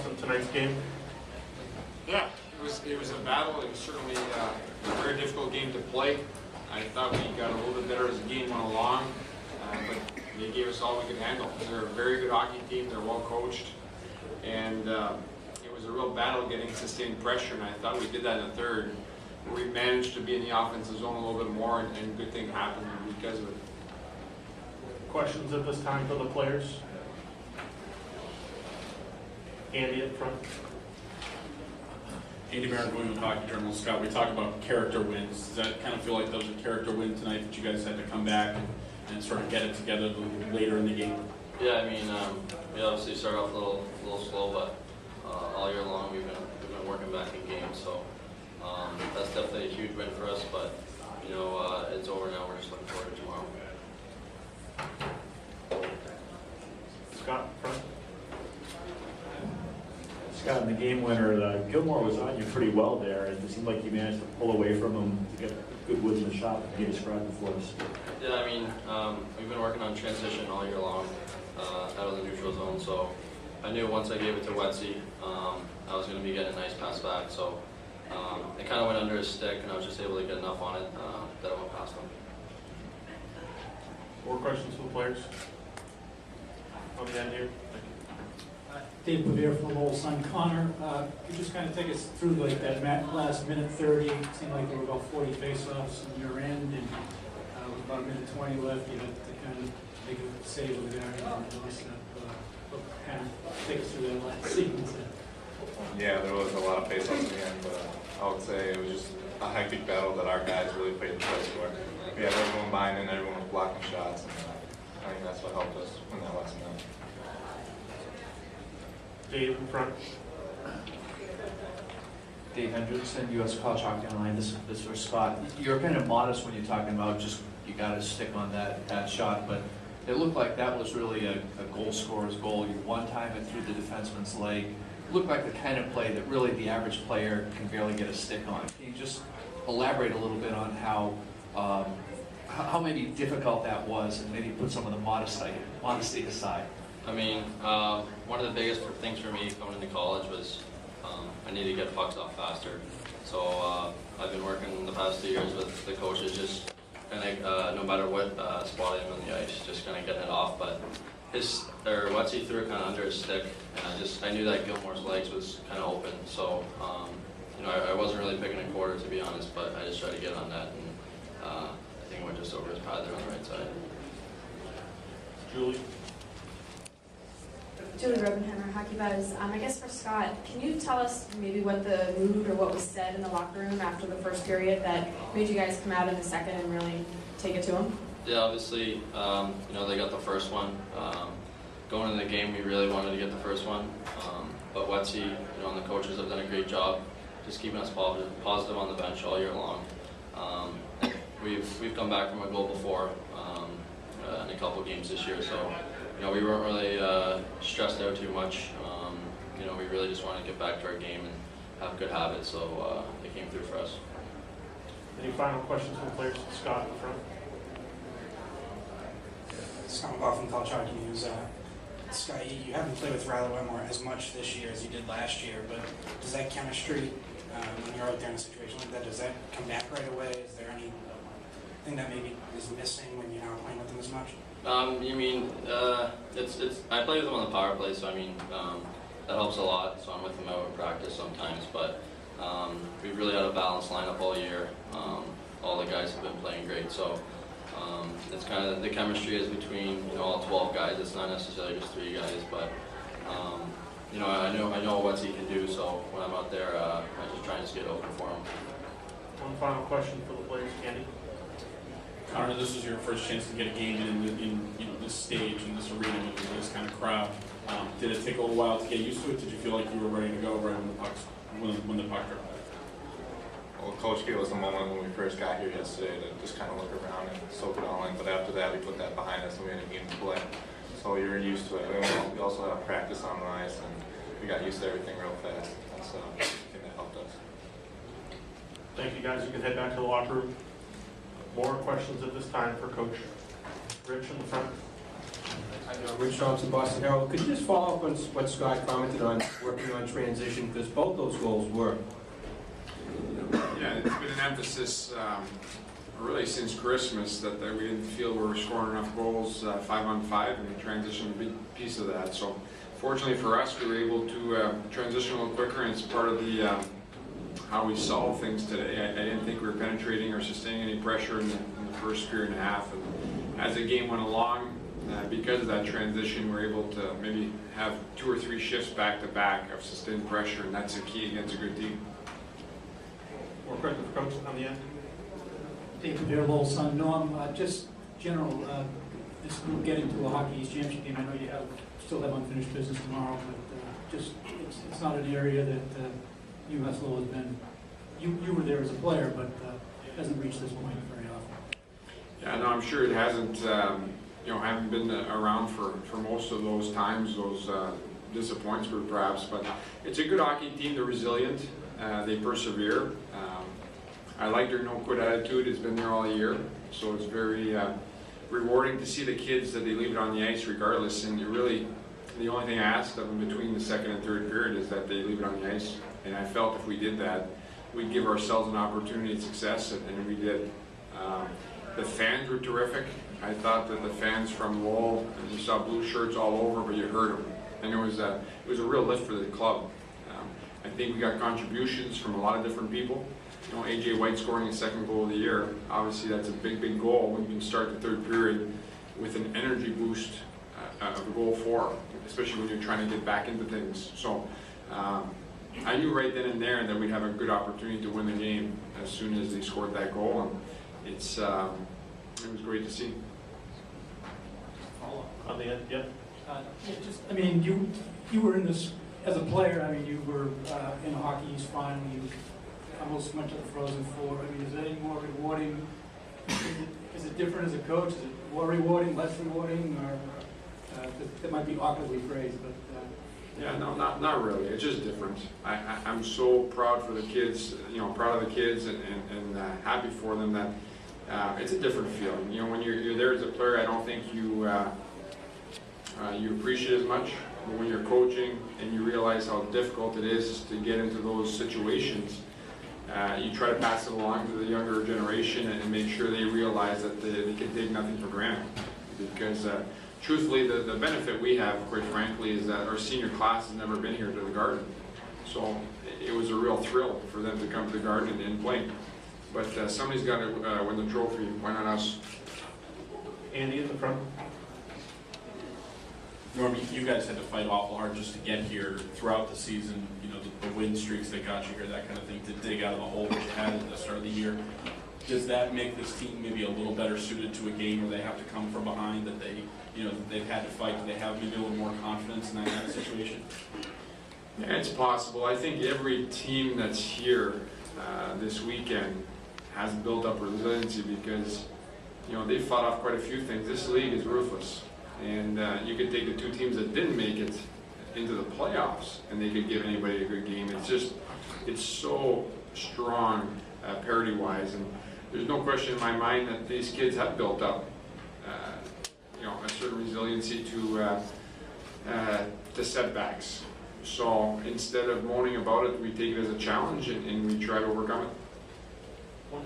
thoughts on tonight's game? Yeah, it was a battle. It was certainly a very difficult game to play. I thought we got a little bit better as the game went along, but they gave us all we could handle. They're a very good hockey team. They're well coached, and it was a real battle getting sustained pressure. And I thought we did that in the third. We managed to be in the offensive zone a little bit more, and good things happened because of it. Questions at this time for the players? Andy up front. Andy Barron, New England Hockey Journal. Scott, we talk about character wins. Does that kind of feel like that was a character win tonight that you guys had to come back and sort of get it together later in the game? Yeah, I mean, we obviously started off a little slow, but all year long we've been working back in games. So that's definitely a huge win for us. But you know, it's over now. We're just looking forward to tomorrow. Scott up front. Scott, in the game winner, Gilmore was on you pretty well there, and it seemed like you managed to pull away from him to get good woods in the shot. Can you describe it for us? Yeah, I mean, we've been working on transition all year long out of the neutral zone, so I knew once I gave it to Wetsy, I was going to be getting a nice pass back, so it kind of went under his stick, and I was just able to get enough on it that I went past him. More questions for the players? On the end here. Thank you. Dave Bevere from Lowell Sun. Connor, could you just kind of take us through like that last minute 30? It seemed like there were about 40 face-offs on your end, and with about a minute 20 left, you had to kind of make a save with the guy and lost that. Kind of take us through that last sequence. Yeah, there was a lot of face-offs in the end, but I would say it was just a hectic battle that our guys really played the best for. We had everyone buying in, everyone was blocking shots, and I think that's what helped us win that last minute. Dave in front. Dave Hendrickson, U.S. College Hockey Online. This is for Scott. You're kind of modest when you're talking about just you got to stick on that shot, but it looked like that was really a goal scorer's goal. You one time it through the defenseman's leg. It looked like the kind of play that really the average player can barely get a stick on. Can you just elaborate a little bit on how maybe difficult that was, and maybe put some of the modesty aside? I mean, one of the biggest things for me coming into college was I needed to get pucks off faster. So I've been working the past 2 years with the coaches, just kind of no matter what spot I'm on the ice, just kind of getting it off. But Wetsy threw it kind of under his stick, and I knew that Gilmore's legs was kind of open. So you know, I wasn't really picking a quarter, to be honest, but I just tried to get on that, and I think it went just over his pad there on the right side. Julie. Julie Robenheimer, Hockey Buzz. I guess for Scott, can you tell us maybe what the mood or what was said in the locker room after the first period that made you guys come out in the second and really take it to them? Yeah, obviously, you know, they got the first one. Going into the game, we really wanted to get the first one. But Wetsy, you know, and the coaches have done a great job just keeping us positive on the bench all year long. We've come back from a goal before in a couple games this year, so you know, we weren't really stressed out too much. You know, we really just wanted to get back to our game and have good habits, so it came through for us. Any final questions from the players? Scott in front. Scott McGough from College Hockey News. Scott, you haven't played with Riley Wetmore as much this year as you did last year, but does that chemistry, when you're out there in a situation like that, does that come back right away? Is there anything that maybe is missing when you're not playing with them as much? You mean, I play with them on the power play, so I mean, that helps a lot, so I'm with them out in practice sometimes, but we've really had a balanced lineup all year. All the guys have been playing great, so it's kind of, the chemistry is between, you know, all 12 guys. It's not necessarily just 3 guys, but you know, I know what he can do, so when I'm out there, I just try and just get open for him. One final question for the players, Andy. Connor, this was your first chance to get a game in you know, this stage, in this arena, with this kind of crowd. Did it take a little while to get used to it? Did you feel like you were ready to go right when the puck dropped? Well, Coach gave us a moment when we first got here yesterday to just kind of look around and soak it all in, but after that we put that behind us and we had a game to play. So you're used to it. We also had practice on the ice, and we got used to everything real fast. That's the thing that helped us. Thank you, guys. You can head back to the locker room. More questions at this time for Coach Rich in the front. Rich Thompson, Boston Herald. Could you just follow up on what Scott commented on working on transition, because both those goals were. Yeah, it's been an emphasis really since Christmas that we didn't feel we were scoring enough goals 5-on-5, and the transition was a big piece of that. So fortunately for us, we were able to transition a little quicker, and it's part of the how we solve things today. I didn't think we were penetrating or sustaining any pressure in the first period and a half. And as the game went along, because of that transition, we were able to maybe have 2 or 3 shifts back to back of sustained pressure, and that's a key against a good team. More questions for Coach on the end? Dave Pavere, Lowell Sun. Norm, just general, this group getting to a Hockey East Championship game. I know you still have unfinished business tomorrow, but just it's not an area that UMass Lowell has been. You were there as a player, but hasn't reached this point very often. Yeah, no, I'm sure it hasn't. Haven't been around for most of those times, those disappointments perhaps. But it's a good hockey team. They're resilient. They persevere. I like their no-quit attitude. It's been there all year, so it's very rewarding to see the kids that they leave it on the ice regardless. And really, the only thing I asked of them between the second and third period is that they leave it on the ice. And I felt if we did that, we'd give ourselves an opportunity at success, and we did. The fans were terrific. I thought that the fans from Lowell, and you saw blue shirts all over, but you heard them. And it was a real lift for the club. I think we got contributions from a lot of different people. AJ White scoring his 2nd goal of the year. Obviously, that's a big, big goal when you can start the 3rd period with an energy boost of a goal for, especially when you're trying to get back into things. So I knew right then and there that we'd have a good opportunity to win the game as soon as they scored that goal, and it was great to see. On the end, yeah? You were in this as a player. I mean, you were in a Hockey East final. You almost went to the Frozen Four. I mean, is that any more rewarding? Is it different as a coach? Is it more rewarding, less rewarding, or that might be awkwardly phrased, but. Yeah, no, not really. It's just different. I'm so proud for the kids, proud of the kids, and happy for them that it's a different feeling. When you're there as a player, I don't think you appreciate it as much. But when you're coaching and you realize how difficult it is to get into those situations, you try to pass it along to the younger generation and make sure they realize that they can take nothing for granted. Because truthfully, the benefit we have, quite frankly, is that our senior class has never been here to the Garden. So it was a real thrill for them to come to the Garden and play. But somebody's got to win the trophy. Why not us? Andy in the front. Norm, you guys had to fight awful hard just to get here throughout the season, the win streaks that got you here, that kind of thing, to dig out of the hole that you had at the start of the year. Does that make this team maybe a little better suited to a game where they have to come from behind, that they've had to fight, that they have maybe a little more confidence in that kind of situation? Yeah, it's possible. I think every team that's here this weekend has built up resiliency because, they fought off quite a few things. This league is ruthless. And you could take the 2 teams that didn't make it into the playoffs and they could give anybody a good game. It's so strong parity-wise. And there's no question in my mind that these kids have built up, a certain resiliency to setbacks. So instead of moaning about it, we take it as a challenge and we try to overcome it. One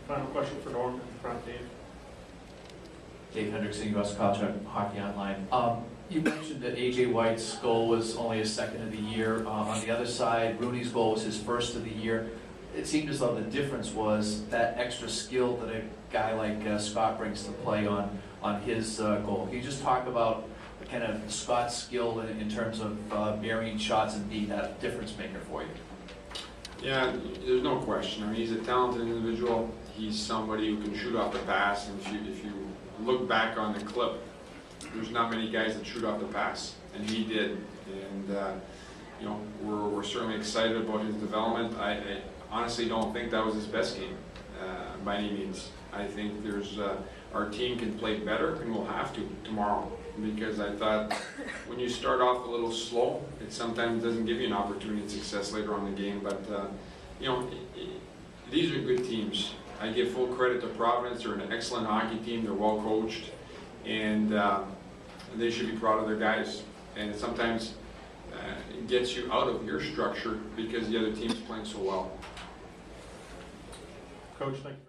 final question for Norm in front, Dave. Dave Hendrickson, U.S. College Hockey Online. You mentioned that A.J. White's goal was only his 2nd of the year. On the other side, Rooney's goal was his 1st of the year. It seemed as though the difference was that extra skill that a guy like Scott brings to play on his goal. Can you just talk about kind of Scott's skill in terms of varying shots and being that difference maker for you? Yeah, there's no question. I mean, he's a talented individual. He's somebody who can shoot off the pass, and if you look back on the clip, there's not many guys that shoot off the pass, and he did. And we're certainly excited about his development. I honestly don't think that was his best game by any means. I think our team can play better, and we'll have to tomorrow, because I thought when you start off a little slow, it sometimes doesn't give you an opportunity at success later on in the game. But these are good teams. I give full credit to Providence. They're an excellent hockey team. They're well coached, and and they should be proud of their guys. And sometimes it gets you out of your structure because the other team's playing so well. Coach, thank you.